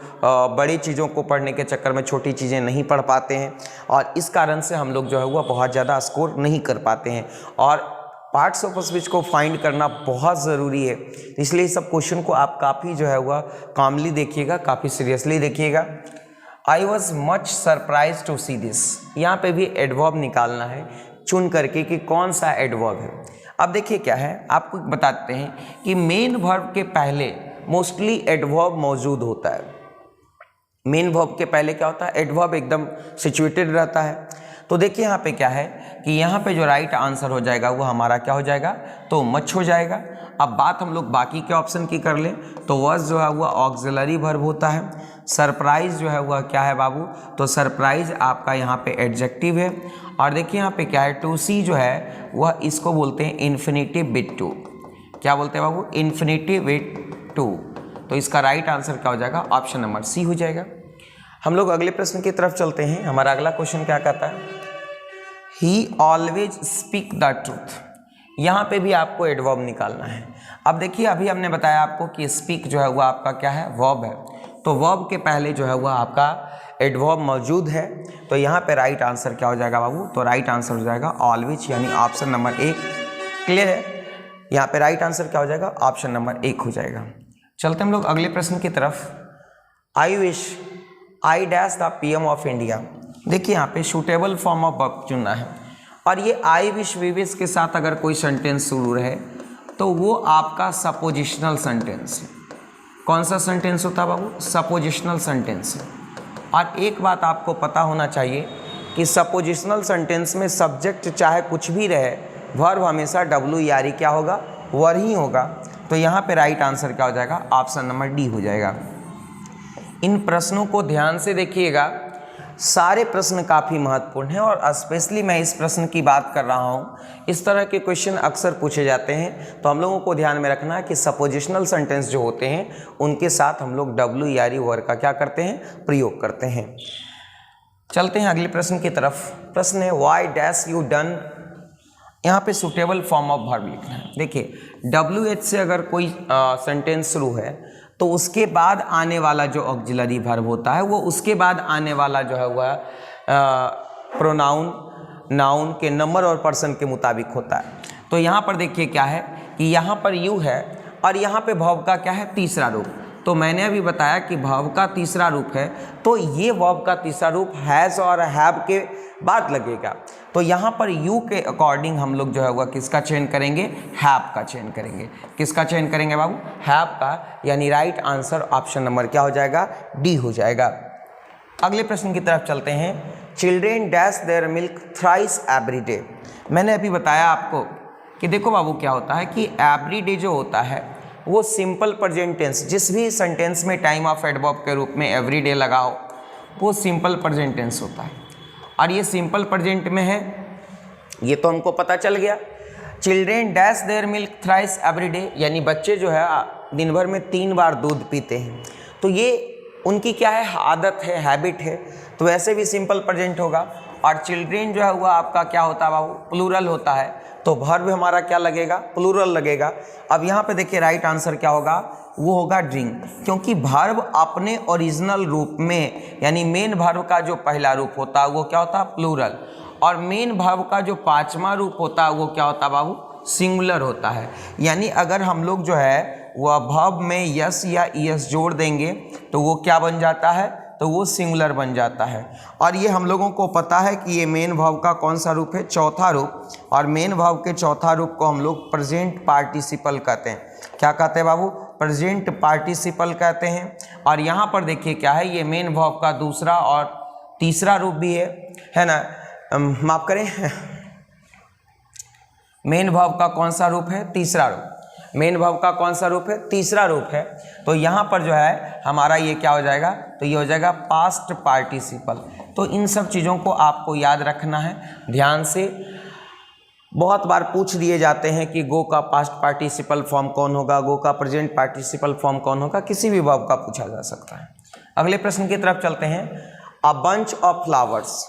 Speaker 1: बड़ी चीज़ों को पढ़ने के चक्कर में छोटी चीज़ें नहीं पढ़ पाते हैं और इस कारण से हम लोग जो है वह बहुत ज़्यादा स्कोर नहीं कर पाते हैं। और पार्ट्स ऑफ स्पीच को फाइंड करना बहुत ज़रूरी है, इसलिए सब क्वेश्चन को आप काफ़ी जो है वह कामली देखिएगा, काफ़ी सीरियसली देखिएगा। I was much surprise to see this, यहाँ पे भी एडवर्ब निकालना है चुन करके कि कौन सा एडवर्ब है। अब देखिए क्या है, आपको बताते हैं कि मेन वर्ब के पहले मोस्टली एडवर्ब मौजूद होता है। मेन वर्ब के पहले क्या होता है, एडवर्ब एकदम सिचुएटेड रहता है। तो देखिए यहाँ पे क्या है कि यहाँ पे जो राइट आंसर हो जाएगा वो हमारा क्या हो जाएगा, तो मच हो जाएगा। अब बात हम लोग बाकी के ऑप्शन की कर लें तो वॉज जो है वह ऑक्सिलरी वर्ब होता है। सरप्राइज जो है वह क्या है बाबू, तो सरप्राइज आपका यहाँ पे एडजेक्टिव है। और देखिए यहाँ पे क्या है, टू सी जो है वह इसको बोलते हैं इन्फिनिटिव विद टू। क्या बोलते हैं बाबू, इन्फिनिटिव विद टू। तो इसका राइट आंसर क्या हो जाएगा, ऑप्शन नंबर सी हो जाएगा। हम लोग अगले प्रश्न की तरफ चलते हैं। हमारा अगला क्वेश्चन क्या कहता है, ही ऑलवेज स्पीक द ट्रूथ। यहाँ पे भी आपको एडवर्ब निकालना है। अब देखिए अभी हमने बताया आपको कि स्पीक जो है वह आपका क्या है, वर्ब है। तो वर्ब के पहले जो है वह आपका एडवर्ब मौजूद है। तो यहाँ पे राइट आंसर क्या हो जाएगा बाबू, तो राइट आंसर हो जाएगा ऑलवेज, यानी ऑप्शन नंबर 1। क्लियर है, यहाँ पे राइट आंसर क्या हो जाएगा, ऑप्शन नंबर 1 हो जाएगा। चलते हम लोग अगले प्रश्न की तरफ। I wish I dash the PM of India. देखिए यहाँ पे सूटेबल फॉर्म ऑफ वर्ब चुनना है, और ये आई विश वी विश के साथ अगर कोई सेंटेंस शुरू रहे तो वो आपका सपोजिशनल सेंटेंस है। कौन सा सेंटेंस होता है बाबू, सपोजिशनल सेंटेंस है। और एक बात आपको पता होना चाहिए कि सपोजिशनल सेंटेंस में सब्जेक्ट चाहे कुछ भी रहे, वर्ब हमेशा WERE क्या होगा, वर ही होगा। तो यहाँ पे राइट आंसर क्या हो जाएगा, ऑप्शन नंबर डी हो जाएगा। इन प्रश्नों को ध्यान से देखिएगा, सारे प्रश्न काफ़ी महत्वपूर्ण हैं और स्पेशली मैं इस प्रश्न की बात कर रहा हूँ। इस तरह के क्वेश्चन अक्सर पूछे जाते हैं, तो हम लोगों को ध्यान में रखना है कि सपोजिशनल सेंटेंस जो होते हैं उनके साथ हम लोग WERE वर्ड का क्या करते हैं, प्रयोग करते हैं। चलते हैं अगले प्रश्न की तरफ। प्रश्न है वाई डैश यू डन। यहाँ पे सूटेबल फॉर्म ऑफ वर्ब लिखना है। देखिए WH से अगर कोई सेंटेंस शुरू है तो उसके बाद आने वाला जो ऑक्सिलरी वर्ब होता है वो उसके बाद आने वाला जो है वह प्रोनाउन, नाउन के नंबर और पर्सन के मुताबिक होता है। तो यहाँ पर देखिए क्या है कि यहाँ पर यू है और यहाँ पे वर्ब का क्या है, तीसरा रूप। तो मैंने अभी बताया कि वर्ब का तीसरा रूप है, तो ये वर्ब का तीसरा रूप हैज़ और हैव के बाद लगेगा। तो यहाँ पर यू के अकॉर्डिंग हम लोग जो है वह किसका चयन करेंगे, हैव का चयन करेंगे। किसका चयन करेंगे बाबू, हैव का, यानी राइट आंसर ऑप्शन नंबर क्या हो जाएगा, डी हो जाएगा। अगले प्रश्न की तरफ चलते हैं। Children dash there milk thrice every day. मैंने अभी बताया आपको कि देखो बाबू क्या होता है कि एवरी डे जो होता है वो सिंपल प्रेजेंट टेंस, जिस भी सेंटेंस में टाइम ऑफ एडवर्ब के रूप में एवरी डे लगाओ वो सिंपल प्रेजेंट टेंस होता है। और ये सिंपल प्रेजेंट में है, ये तो हमको पता चल गया। Children dash there milk thrice every day, यानी बच्चे जो है दिन भर में 3 बार दूध पीते हैं। तो ये उनकी क्या है, आदत है, हैबिट है। तो वैसे भी सिंपल प्रेजेंट होगा। और चिल्ड्रेन जो है वह आपका क्या होता है बाबू, प्लूरल होता है। तो वर्ब हमारा क्या लगेगा, प्लूरल लगेगा। अब यहाँ पे देखिए राइट आंसर क्या होगा, वो होगा ड्रिंक, क्योंकि वर्ब अपने ओरिजिनल रूप में, यानी मेन वर्ब का जो पहला रूप होता है वो क्या होता है, प्लूरल। और मेन वर्ब का जो 5वां रूप होता है वो क्या होता है बाबू, सिंगुलर होता है। यानी अगर हम लोग जो है वह वर्ब में यस या ईएस जोड़ देंगे तो वो क्या बन जाता है, तो वो सिंगुलर बन जाता है। और ये हम लोगों को पता है कि ये मेन वर्ब का कौन सा रूप है, चौथा रूप। और मेन वर्ब के चौथा रूप को हम लोग प्रेजेंट पार्टिसिपल कहते हैं। क्या कहते हैं बाबू, प्रेजेंट पार्टिसिपल कहते हैं। और यहाँ पर देखिए क्या है, ये मेन वर्ब का दूसरा और तीसरा रूप भी है ना, माफ करें, मेन वर्ब का कौन सा रूप है, तीसरा रूप। मेन वर्ब का कौन सा रूप है, तीसरा रूप है। तो यहाँ पर जो है हमारा ये क्या हो जाएगा, तो ये हो जाएगा पास्ट पार्टिसिपल। तो इन सब चीज़ों को आपको याद रखना है ध्यान से। बहुत बार पूछ दिए जाते हैं कि गो का पास्ट पार्टिसिपल फॉर्म कौन होगा, गो का प्रेजेंट पार्टिसिपल फॉर्म कौन होगा, किसी भी वर्ब का पूछा जा सकता है। अगले प्रश्न की तरफ चलते हैं। अ बंच ऑफ फ्लावर्स,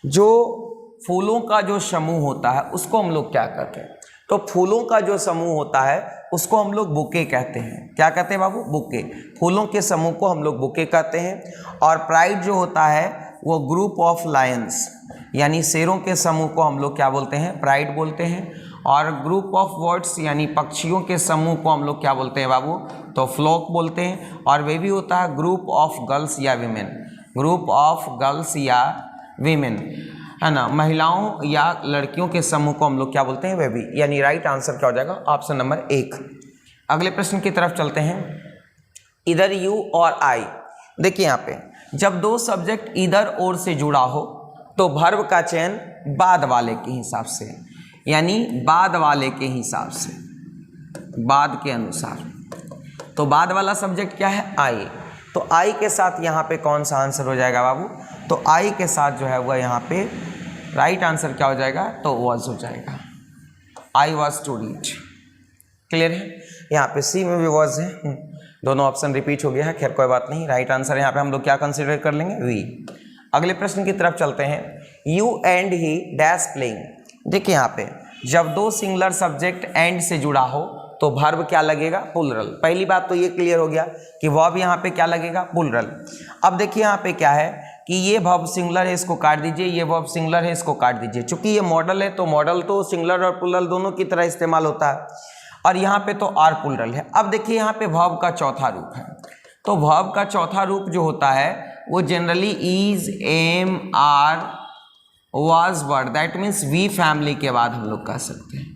Speaker 1: जो फूलों का जो समूह होता है उसको हम लोग क्या कहते हैं, तो फूलों का जो समूह होता है उसको हम लोग बुके कहते हैं। क्या कहते हैं बाबू, बुके। फूलों के समूह को हम लोग बुके कहते हैं। और प्राइड जो होता है वो ग्रुप ऑफ लायंस, यानी शेरों के समूह को हम लोग क्या बोलते हैं, प्राइड बोलते हैं। और ग्रुप ऑफ बर्ड्स यानी पक्षियों के समूह को हम लोग क्या बोलते हैं बाबू, तो फ्लॉक बोलते हैं। और वे भी होता है ग्रुप ऑफ गर्ल्स या वीमेन, ग्रुप ऑफ गर्ल्स या वीमेन, है ना, महिलाओं या लड़कियों के समूह को हम लोग क्या बोलते हैं, वे भी। यानी राइट आंसर क्या हो जाएगा, ऑप्शन नंबर 1। अगले प्रश्न की तरफ चलते हैं। इधर यू और आई, देखिए यहाँ पे जब दो सब्जेक्ट इधर और से जुड़ा हो तो वर्ब का चयन बाद वाले के हिसाब से, यानी बाद वाले के हिसाब से, बाद के अनुसार। तो बाद वाला सब्जेक्ट क्या है, आई। तो आई के साथ यहाँ पे कौन सा आंसर हो जाएगा बाबू, तो आई के साथ जो है वह यहाँ पे राइट आंसर क्या हो जाएगा, तो वॉज हो जाएगा। I was to read. Clear है। यहाँ पे सी में भी वॉज है, दोनों ऑप्शन रिपीट हो गया है, खैर कोई बात नहीं। राइट आंसर यहाँ पे हम लोग क्या कंसिडर कर लेंगे, वी। अगले प्रश्न की तरफ चलते हैं। You and he dash playing. देखिए यहाँ पे जब दो सिंगुलर सब्जेक्ट एंड से जुड़ा हो तो वर्ब क्या लगेगा, प्लूरल। पहली बात तो ये क्लियर हो गया कि वर्ब यहाँ पे क्या लगेगा, प्लूरल। अब देखिए यहाँ पे क्या है कि ये वर्ब सिंगुलर है, इसको काट दीजिए, ये वर्ब सिंगुलर है, इसको काट दीजिए। चूंकि ये मॉडल है तो मॉडल तो सिंगुलर और प्लूरल दोनों की तरह इस्तेमाल होता है, और यहाँ पे तो आर प्लूरल है। अब देखिए यहाँ पे वर्ब का चौथा रूप है, तो वर्ब का चौथा रूप जो होता है वो generally is, am, are, was, were, that means be family के बाद हम लोग कह सकते हैं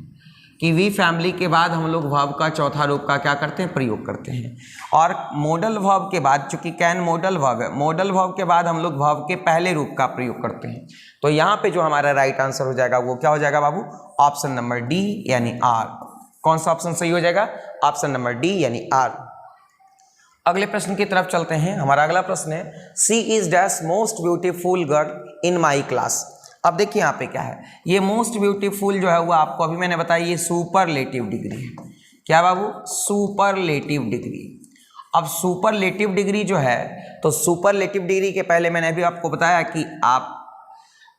Speaker 1: कि वी फैमिली के बाद हम लोग वर्ब का चौथा रूप का क्या करते हैं, प्रयोग करते हैं। और मॉडल वर्ब के बाद, चूंकि कैन मॉडल वर्ब है, मॉडल वर्ब के बाद हम लोग वर्ब के पहले रूप का प्रयोग करते हैं। तो यहाँ पे जो हमारा राइट आंसर हो जाएगा वो क्या हो जाएगा बाबू, ऑप्शन नंबर डी यानी आर। कौन सा ऑप्शन सही हो जाएगा, ऑप्शन नंबर डी यानी आर। अगले प्रश्न की तरफ चलते हैं। हमारा अगला प्रश्न है, she is dash most beautiful girl in my class. अब देखिए यहाँ पे क्या है, ये मोस्ट ब्यूटीफुल जो है वो आपको अभी मैंने बताया ये सुपरलेटिव डिग्री है। क्या बाबू, सुपरलेटिव डिग्री। अब सुपरलेटिव डिग्री जो है, तो सुपरलेटिव डिग्री के पहले मैंने अभी आपको बताया कि आप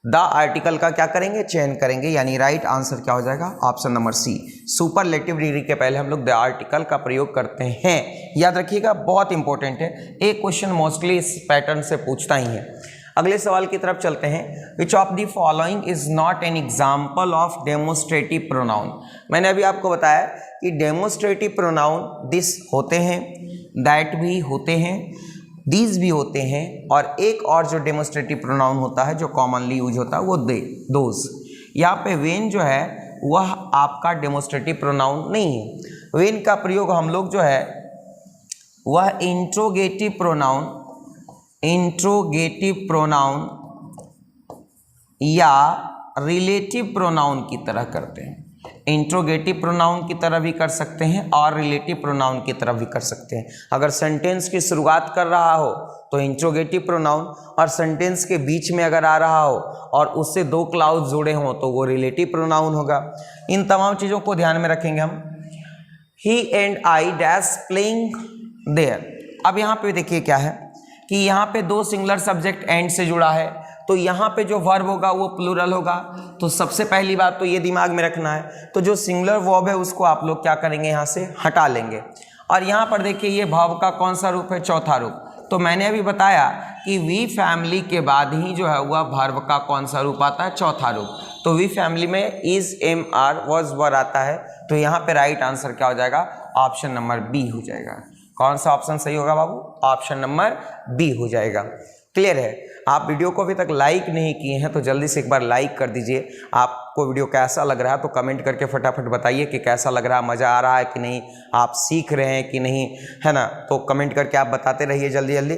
Speaker 1: द आर्टिकल का क्या करेंगे, चयन करेंगे, यानी राइट आंसर क्या हो जाएगा, option number C. Superlative degree के पहले हम लोग द आर्टिकल का प्रयोग करते हैं, याद रखिएगा, बहुत इंपॉर्टेंट है। एक क्वेश्चन मोस्टली इस पैटर्न से पूछता ही है। अगले सवाल की तरफ चलते हैं। Which of the following is not an example of demonstrative pronoun. मैंने अभी आपको बताया कि डेमोस्ट्रेटिव प्रोनाउन दिस होते हैं, दैट भी होते हैं, दीज भी होते हैं, और एक और जो डेमोस्ट्रेटिव प्रोनाउन होता है जो कॉमनली यूज होता है वो दे, दोज। यहाँ पे वेन जो है वह आपका डेमोस्ट्रेटिव प्रोनाउन नहीं है। वेन का प्रयोग हम लोग जो है वह इंट्रोगेटिव प्रोनाउन, इंट्रोगेटिव प्रोनाउन या रिलेटिव प्रोनाउन की तरह करते हैं। इंट्रोगेटिव प्रोनाउन की तरह भी कर सकते हैं और रिलेटिव प्रोनाउन की तरह भी कर सकते हैं। अगर सेंटेंस की शुरुआत कर रहा हो तो इंट्रोगेटिव प्रोनाउन, और सेंटेंस के बीच में अगर आ रहा हो और उससे दो क्लाउज जुड़े हों तो वो रिलेटिव प्रोनाउन होगा। इन तमाम चीज़ों को ध्यान में रखेंगे हम। He and I dash playing there. अब यहाँ पे देखिए क्या है कि यहाँ पे दो सिंगुलर सब्जेक्ट एंड से जुड़ा है, तो यहाँ पे जो वर्ब होगा वो प्लूरल होगा। तो सबसे पहली बात तो ये दिमाग में रखना है, तो जो सिंगुलर वर्ब है उसको आप लोग क्या करेंगे, यहाँ से हटा लेंगे। और यहाँ पर देखिए ये वर्ब का कौन सा रूप है, चौथा रूप। तो मैंने अभी बताया कि वी फैमिली के बाद ही जो है वह वर्ब का कौन सा रूप आता है, चौथा रूप। तो वी फैमिली में इज, एम, आर, वॉज, वर आता है। तो यहाँ पे राइट आंसर क्या हो जाएगा, ऑप्शन नंबर बी हो जाएगा। कौन सा ऑप्शन सही होगा बाबू, ऑप्शन नंबर बी हो जाएगा। क्लियर है। आप वीडियो को अभी तक लाइक नहीं किए हैं तो जल्दी से एक बार लाइक कर दीजिए। आपको वीडियो कैसा लग रहा है तो कमेंट करके फटाफट बताइए कि कैसा लग रहा है, मज़ा आ रहा है कि नहीं, आप सीख रहे हैं कि नहीं, है ना। तो कमेंट करके आप बताते रहिए जल्दी जल्दी।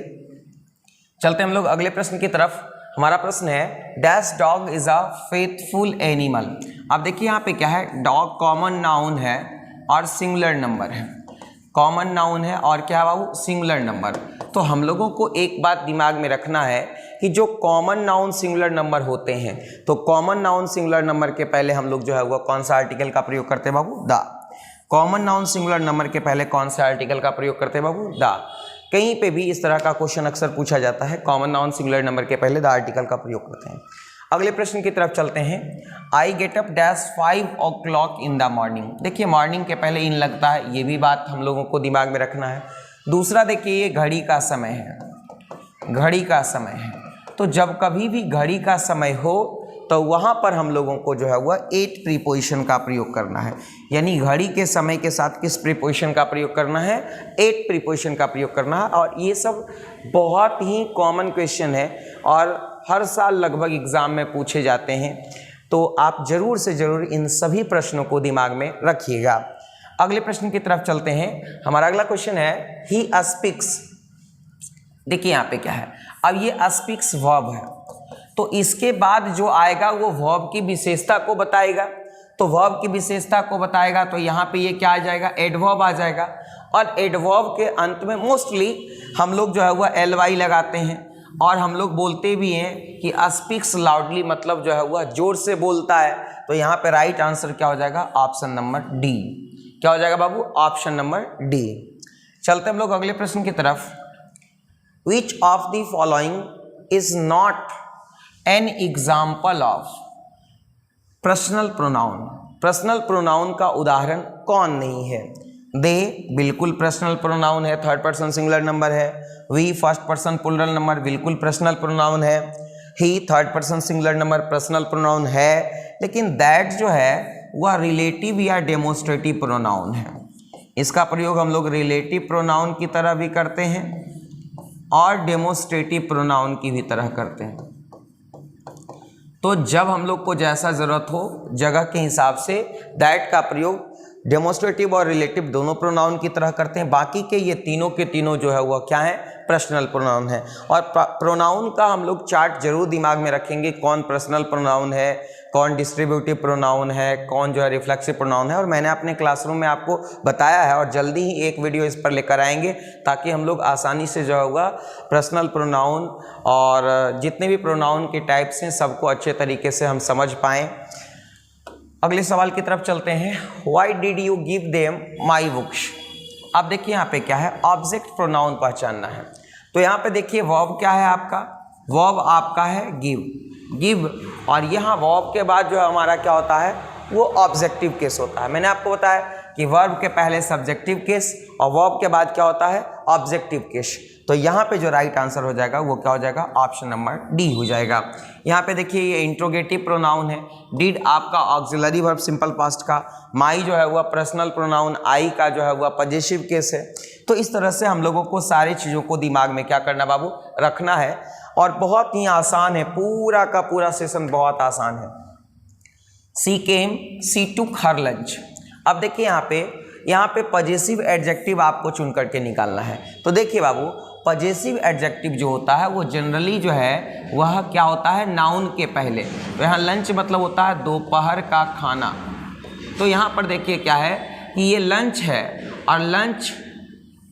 Speaker 1: चलते हम लोग अगले प्रश्न की तरफ। हमारा प्रश्न है, dash dog is a faithful animal. अब देखिए यहाँ पे क्या है, डॉग कॉमन नाउन है और सिंगुलर नंबर है। कॉमन नाउन है और क्या है बाबू, सिंगुलर नंबर। तो हम लोगों को एक बात दिमाग में रखना है कि जो कॉमन नाउन सिंगुलर नंबर होते हैं, तो कॉमन नाउन सिंगुलर नंबर के पहले हम लोग जो है वो कौन सा आर्टिकल का प्रयोग करते हैं बाबू, the. Common noun singular number के पहले कौन सा आर्टिकल का प्रयोग करते हैं बाबू, द। कहीं पे भी इस तरह का क्वेश्चन अक्सर पूछा जाता है, कॉमन नाउन सिंगुलर नंबर के पहले द आर्टिकल का प्रयोग करते हैं। अगले प्रश्न की तरफ चलते हैं। I get up dash 5 o'clock in the morning. देखिए मॉर्निंग के पहले इन लगता है, ये भी बात हम लोगों को दिमाग में रखना है। दूसरा देखिए ये घड़ी का समय है, घड़ी का समय है। तो जब कभी भी घड़ी का समय हो तो वहाँ पर हम लोगों को जो है वह 8 प्रीपोजिशन का प्रयोग करना है, यानी घड़ी के समय के साथ किस प्रीपोजिशन का प्रयोग करना है, 8 प्रीपोजिशन का प्रयोग करना है। और ये सब बहुत ही कॉमन क्वेश्चन है और हर साल लगभग एग्ज़ाम में पूछे जाते हैं, तो आप ज़रूर से ज़रूर इन सभी प्रश्नों को दिमाग में रखिएगा। अगले प्रश्न की तरफ चलते हैं। हमारा अगला क्वेश्चन है ही स्पीक्स। देखिए यहाँ पे क्या है, अब ये स्पीक्स वर्ब है, तो इसके बाद जो आएगा वो वर्ब की विशेषता को बताएगा। तो वर्ब की विशेषता को बताएगा तो यहाँ पे ये क्या आ जाएगा, एडवर्ब आ जाएगा। और एडवर्ब के अंत में मोस्टली हम लोग जो है वह ly लगाते हैं, और हम लोग बोलते भी हैं कि स्पीक्स लाउडली, मतलब जो है वह जोर से बोलता है। तो यहाँ पे राइट आंसर क्या हो जाएगा, ऑप्शन नंबर डी। क्या हो जाएगा बाबू, ऑप्शन नंबर डी। चलते हम लोग अगले प्रश्न की तरफ। Which of the following is not an example of personal pronoun. Personal pronoun का उदाहरण कौन नहीं है। दे बिल्कुल पर्सनल प्रोनाउन है, थर्ड पर्सन सिंगुलर नंबर है। We first person plural number बिल्कुल पर्सनल प्रोनाउन है। He third person singular number personal pronoun है। लेकिन दैट जो है वह रिलेटिव या डेमोस्ट्रेटिव प्रोनाउन है। इसका प्रयोग हम लोग रिलेटिव प्रोनाउन की तरह भी करते हैं और डेमोस्ट्रेटिव प्रोनाउन की भी तरह करते हैं। तो जब हम लोग को जैसा ज़रूरत हो जगह के हिसाब से दैट का प्रयोग डेमोस्ट्रेटिव और रिलेटिव दोनों प्रोनाउन की तरह करते हैं। बाकी के ये तीनों के तीनों जो है वह क्या है, पर्सनल प्रोनाउन है। और प्रोनाउन का हम लोग चार्ट जरूर दिमाग में रखेंगे, कौन पर्सनल प्रोनाउन है, कौन डिस्ट्रीब्यूटिव प्रोनाउन है, कौन जो है रिफ्लेक्सिव प्रोनाउन है। और मैंने अपने क्लासरूम में आपको बताया है और जल्दी ही एक वीडियो इस पर लेकर आएंगे, ताकि हम लोग आसानी से जो होगा पर्सनल प्रोनाउन और जितने भी प्रोनाउन के टाइप्स हैं सबको अच्छे तरीके से हम समझ पाएँ। अगले सवाल की तरफ चलते हैं। Why did you give them my books? अब देखिए यहाँ पे क्या है, ऑब्जेक्ट प्रोनाउन पहचानना है। तो यहाँ पे देखिए वर्ब क्या है आपका, वर्ब आपका है गिव, गिव। और यहाँ वर्ब के बाद जो हमारा क्या होता है वो ऑब्जेक्टिव केस होता है। मैंने आपको बताया कि वर्ब के पहले सब्जेक्टिव केस और वर्ब के बाद क्या होता है, ऑब्जेक्टिव केस। तो यहाँ पे जो राइट आंसर हो जाएगा वो क्या हो जाएगा, ऑप्शन नंबर डी हो जाएगा। यहाँ पे देखिए ये इंट्रोगेटिव प्रोनाउन है। डिड आपका ऑक्सिलरी वर्ब सिंपल पास्ट का, माई जो है वह पर्सनल प्रोनाउन, आई का जो है वह पजेसिव केस है। तो इस तरह से हम लोगों को सारी चीज़ों को दिमाग में क्या करना बाबू, रखना है। और बहुत ही आसान है, पूरा का पूरा सेशन बहुत आसान है। सी केम, सी टुक हर लंच। अब देखिए यहाँ पे पजेसिव एडजेक्टिव आपको चुन करके निकालना है। तो देखिए बाबू, पजेसिव एडजेक्टिव जो होता है वो जनरली जो है वह क्या होता है, नाउन के पहले। तो यहाँ लंच मतलब होता है दोपहर का खाना। तो यहाँ पर देखिए क्या है कि ये लंच है और लंच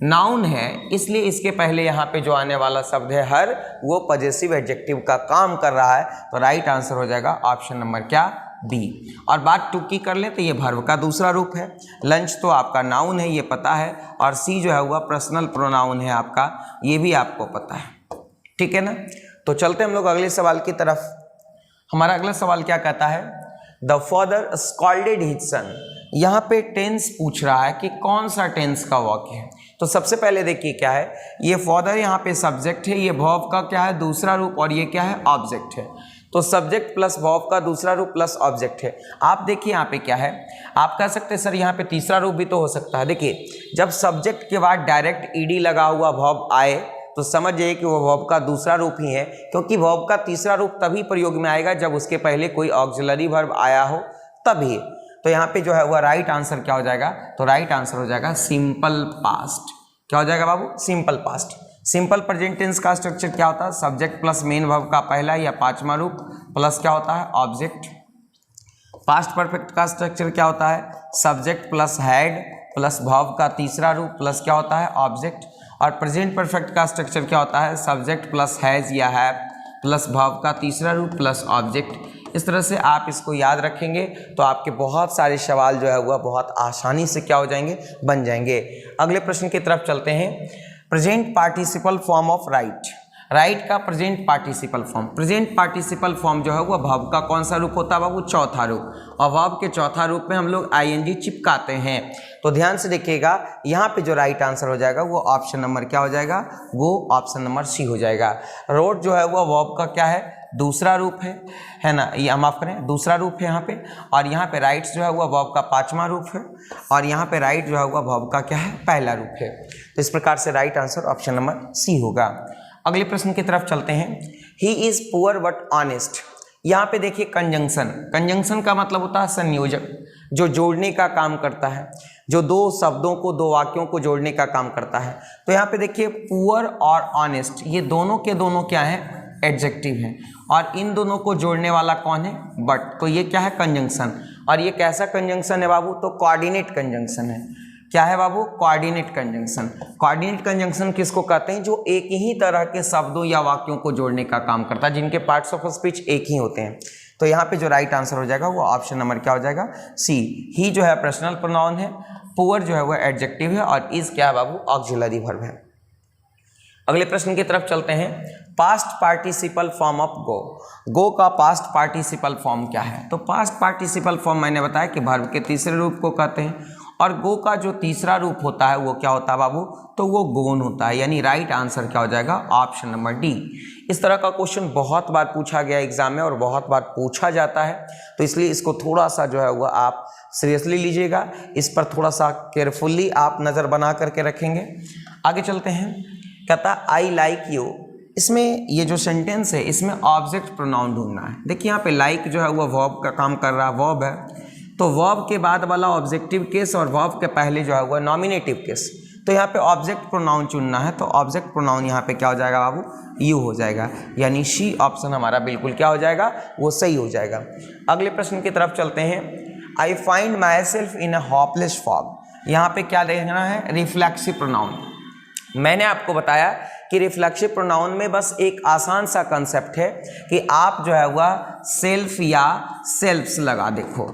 Speaker 1: नाउन है, इसलिए इसके पहले यहाँ पे जो आने वाला शब्द है हर, वो पजेसिव एडजेक्टिव का काम कर रहा है। तो राइट आंसर हो जाएगा ऑप्शन नंबर क्या, बी। और बात टू की कर ले तो ये वर्ब का दूसरा रूप है। लंच तो आपका नाउन है, ये पता है। और सी जो है वह पर्सनल प्रोनाउन है आपका, ये भी आपको पता है। ठीक है ना। तो चलते हम लोग अगले सवाल की तरफ। हमारा अगला सवाल क्या कहता है, the father scolded his son. यहाँ पे टेंस पूछ रहा है कि कौन सा टेंस का वाक्य है। तो सबसे पहले देखिए क्या है, ये फादर यहाँ पे सब्जेक्ट है, ये वर्ब का क्या है दूसरा रूप, और ये क्या है ऑब्जेक्ट है। तो सब्जेक्ट प्लस वर्ब का दूसरा रूप प्लस ऑब्जेक्ट है। आप देखिए यहाँ पे क्या है, आप कह सकते हैं सर यहाँ पे तीसरा रूप भी तो हो सकता है। देखिए जब सब्जेक्ट के बाद डायरेक्ट ईडी लगा हुआ वर्ब आए तो समझ जाइए कि वो वर्ब का दूसरा रूप ही है, क्योंकि वर्ब का तीसरा रूप तभी प्रयोग में आएगा जब उसके पहले कोई ऑक्सिलरी वर्ब आया हो तभी। तो यहाँ पे जो है वह राइट आंसर क्या हो जाएगा, तो राइट आंसर हो जाएगा सिंपल पास्ट। क्या हो जाएगा बाबू, simple past. Simple present tense का स्ट्रक्चर क्या होता है, सब्जेक्ट प्लस मेन वर्ब का पहला या पांचवा रूप प्लस क्या होता है ऑब्जेक्ट। पास्ट परफेक्ट का स्ट्रक्चर क्या होता है, subject plus had plus verb का तीसरा रूप प्लस क्या होता है ऑब्जेक्ट। और प्रेजेंट परफेक्ट का स्ट्रक्चर क्या होता है, सब्जेक्ट प्लस हैज या हैव प्लस वर्ब का तीसरा रूप प्लस ऑब्जेक्ट। इस तरह से आप इसको याद रखेंगे तो आपके बहुत सारे सवाल जो है वह बहुत आसानी से क्या हो जाएंगे, बन जाएंगे। अगले प्रश्न की तरफ चलते हैं। Present participle form of write. Write का present participle form, present participle form जो है वो वर्ब का कौन सा रूप होता है बाबू, चौथा रूप, और वर्ब के चौथा रूप में हम लोग आईएनजी चिपकाते हैं। तो ध्यान से देखिएगा यहाँ पे जो राइट आंसर हो जाएगा वो ऑप्शन नंबर क्या हो जाएगा, वो ऑप्शन नंबर सी हो जाएगा। रोड जो है वो वर्ब का क्या है, दूसरा रूप है ना, ये माफ करें दूसरा रूप है यहाँ पे, और यहाँ पे राइट्स जो है वो वर्ब का पांचवा रूप है, और यहाँ पे राइट जो है वो वर्ब का क्या है, पहला रूप है। तो इस प्रकार से right answer option number C होगा। अगले प्रश्न की तरफ चलते हैं। He is poor but honest, यहाँ पे देखिए कंजंक्शन, कंजंक्शन का मतलब होता है संयोजक, जो जोड़ने का काम करता है, जो दो शब्दों को, दो वाक्यों को जोड़ने का काम करता है। तो यहाँ पे देखिए पुअर और ऑनेस्ट, ये दोनों के दोनों क्या है, एडजेक्टिव हैं, और इन दोनों को जोड़ने वाला कौन है, बट। तो ये क्या है, कंजंक्शन। और ये कैसा कंजंक्शन है बाबू, तो कोऑर्डिनेट कंजंक्शन है। क्या है बाबू, कोऑर्डिनेट कंजंक्शन। कोऑर्डिनेट कंजंक्शन किसको कहते हैं, जो एक ही तरह के शब्दों या वाक्यों को जोड़ने का काम करता है, जिनके पार्ट्स ऑफ स्पीच एक ही होते हैं। तो यहाँ पे जो राइट आंसर हो जाएगा वो ऑप्शन नंबर क्या हो जाएगा, सी। ही जो है पर्सनल प्रोनाउन है, पुअर जो है वो एडजेक्टिव है, और इज क्या है बाबू, ऑक्सिलरी वर्ब है। अगले प्रश्न की तरफ चलते हैं। Past participle form of go, गो का पास्ट पार्टिसिपल फॉर्म क्या है। तो पास्ट पार्टिसिपल फॉर्म मैंने बताया कि वर्ब के तीसरे रूप को कहते हैं, और गो का जो तीसरा रूप होता है वो क्या होता है बाबू, तो वो गोन होता है। यानी राइट आंसर क्या हो जाएगा, ऑप्शन नंबर डी। इस तरह का क्वेश्चन बहुत बार पूछा गया एग्जाम में और बहुत बार पूछा जाता है, तो इसलिए इसको थोड़ा सा जो है वो आप सीरियसली लीजिएगा, इस पर थोड़ा सा केयरफुल्ली आप नज़र बना करके रखेंगे। आगे चलते हैं। कहता आई लाइक यू, इसमें ये जो सेंटेंस है इसमें ऑब्जेक्ट प्रोनाउन ढूंढना है। देखिए यहाँ पे लाइक जो है वो वर्ब का काम कर रहा है, वर्ब है, तो वर्ब के बाद वाला ऑब्जेक्टिव केस और वर्ब के पहले जो है वो नॉमिनेटिव केस। तो यहाँ पे ऑब्जेक्ट प्रोनाउन चुनना है, तो ऑब्जेक्ट प्रोनाउन यहाँ पे क्या हो जाएगा बाबू, यू हो जाएगा। यानी सी ऑप्शन हमारा बिल्कुल क्या हो जाएगा, वो सही हो जाएगा। अगले प्रश्न की तरफ चलते हैं। I find my self in a hopeless fog, यहाँ पे क्या देखना है, रिफ्लेक्सिव प्रोनाउन। मैंने आपको बताया कि रिफ्लेक्सिव प्रोनाउन में बस एक आसान सा कंसेप्ट है कि आप जो है वह सेल्फ या सेल्फ्स लगा देखो,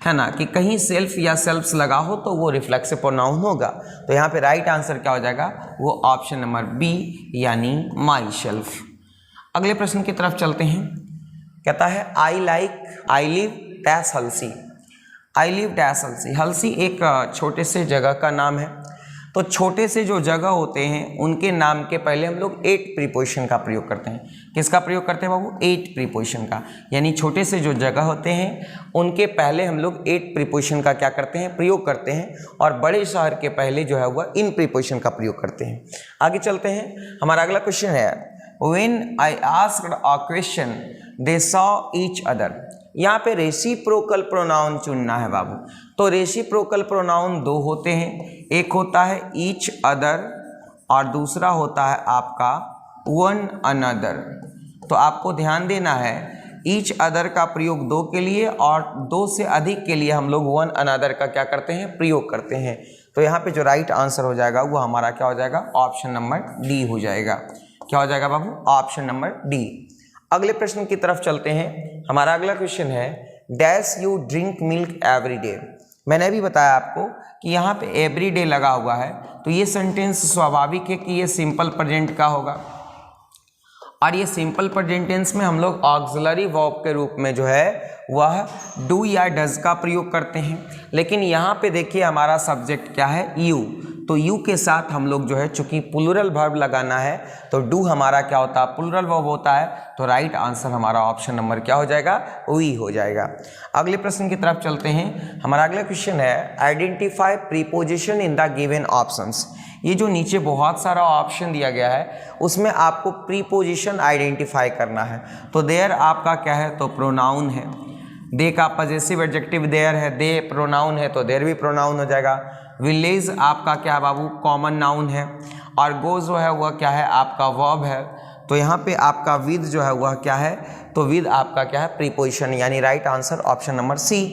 Speaker 1: है ना, कि कहीं सेल्फ या सेल्फ्स लगा हो तो वो रिफ्लेक्सिव प्रोनाउन होगा। तो यहाँ पे राइट आंसर क्या हो जाएगा, वो ऑप्शन नंबर बी, यानी माई सेल्फ। अगले प्रश्न की तरफ चलते हैं। कहता है I live dash Halsi, I live dash Halsi. Halsi एक छोटे से जगह का नाम है, तो छोटे से जो जगह होते हैं उनके नाम के पहले हम लोग एट प्रीपोजिशन का प्रयोग करते हैं। किसका प्रयोग करते हैं बाबू, एट प्रीपोजिशन का। यानी छोटे से जो जगह होते हैं उनके पहले हम लोग एट प्रीपोजिशन का क्या करते हैं, प्रयोग करते हैं, और बड़े शहर के पहले जो है वह इन प्रीपोजिशन का प्रयोग करते हैं। आगे चलते हैं। हमारा अगला क्वेश्चन है, when I asked a question they saw each other. यहाँ पे रेसिप्रोकल प्रोनाउन चुनना है बाबू। तो रेसिप्रोकल प्रोनाउन दो होते हैं, एक होता है ईच अदर और दूसरा होता है आपका वन अनदर। तो आपको ध्यान देना है, ईच अदर का प्रयोग दो के लिए और दो से अधिक के लिए हम लोग वन अनदर का क्या करते हैं, प्रयोग करते हैं। तो यहाँ पे जो राइट आंसर हो जाएगा वो हमारा क्या हो जाएगा, ऑप्शन नंबर डी हो जाएगा। क्या हो जाएगा बाबू, ऑप्शन नंबर डी। अगले प्रश्न की तरफ चलते हैं। हमारा अगला क्वेश्चन है, dash you drink milk every day. मैंने भी बताया आपको कि यहाँ पे एवरी डे लगा हुआ है, तो ये सेंटेंस स्वाभाविक है कि ये सिंपल प्रेजेंट का होगा, और ये सिंपल प्रेजेंट टेंस में हम लोग ऑक्सिलरी वर्ब के रूप में जो है वह डू या डज का प्रयोग करते हैं। लेकिन यहाँ पे देखिए हमारा सब्जेक्ट क्या है, यू, तो यू के साथ हम लोग जो है चूंकि प्लूरल वर्ब लगाना है, तो डू हमारा क्या होता है, प्लूरल वर्ब होता है। तो राइट आंसर हमारा ऑप्शन नंबर क्या हो जाएगा, वी हो जाएगा। अगले प्रश्न की तरफ चलते हैं। हमारा अगला क्वेश्चन है, identify preposition in the given options. ये जो नीचे बहुत सारा ऑप्शन दिया गया है उसमें आपको प्रीपोजिशन आइडेंटिफाई करना है। तो देयर आपका क्या है, तो प्रोनाउन है। दे का पजेसिव एडजेक्टिव देयर है, दे प्रोनाउन है तो देयर भी प्रोनाउन हो जाएगा। विलेज आपका क्या है बाबू, कॉमन नाउन है, और गो जो है वह क्या है, आपका वर्ब है। तो यहाँ पे आपका विद जो है वह क्या है, तो विद आपका क्या है, प्रीपोजिशन, यानी right answer option number C.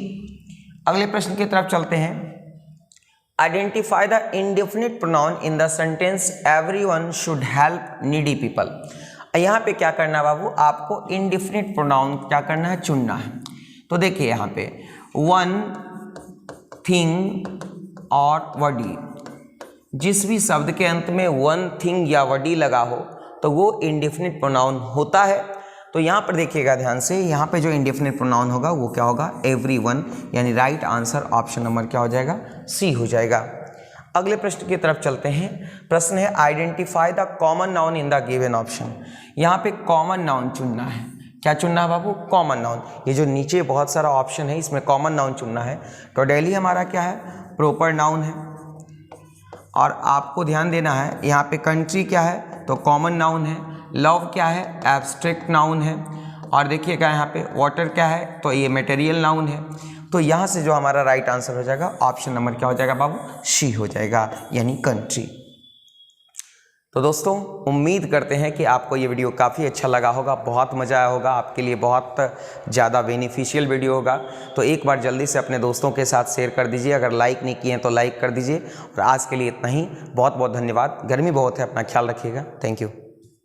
Speaker 1: अगले प्रश्न की तरफ चलते हैं। Identify the indefinite pronoun in the sentence everyone should help needy people. यहाँ पे क्या करना है बाबू, आपको इंडेफिनिट प्रोनाउन क्या करना है, चुनना है। तो देखिए यहाँ पे वन, थिंग और वडी, जिस भी शब्द के अंत में वन, थिंग या वडी लगा हो तो वो इंडेफिनिट प्रोनाउन होता है। तो यहाँ पर देखिएगा ध्यान से, यहाँ पे जो इंडेफिनिट प्रोनाउन होगा वो क्या होगा, एवरीवन, यानी राइट आंसर ऑप्शन नंबर क्या हो जाएगा, सी हो जाएगा। अगले प्रश्न की तरफ चलते हैं। प्रश्न है identify the common noun in the given option. यहाँ पे कॉमन नाउन चुनना है। क्या चुनना है बाबू, कॉमन नाउन। ये जो नीचे बहुत सारा ऑप्शन है इसमें कॉमन नाउन चुनना है। तो दिल्ली हमारा क्या है, प्रोपर नाउन है। और आपको ध्यान देना है यहाँ पे कंट्री क्या है, तो कॉमन नाउन है। लव क्या है, एब्स्ट्रैक्ट नाउन है। और देखिएगा यहाँ पे वाटर क्या है, तो ये मटेरियल नाउन है। तो यहाँ से जो हमारा राइट आंसर हो जाएगा ऑप्शन नंबर क्या हो जाएगा बाबू, सी हो जाएगा, यानी कंट्री। तो दोस्तों उम्मीद करते हैं कि आपको ये वीडियो काफ़ी अच्छा लगा होगा, बहुत मज़ा आया होगा, आपके लिए बहुत ज़्यादा बेनिफिशियल वीडियो होगा। तो एक बार जल्दी से अपने दोस्तों के साथ शेयर कर दीजिए, अगर लाइक नहीं किए हैं तो लाइक कर दीजिए। और आज के लिए इतना ही, बहुत बहुत धन्यवाद। गर्मी बहुत है, अपना ख्याल रखिएगा। Thank you.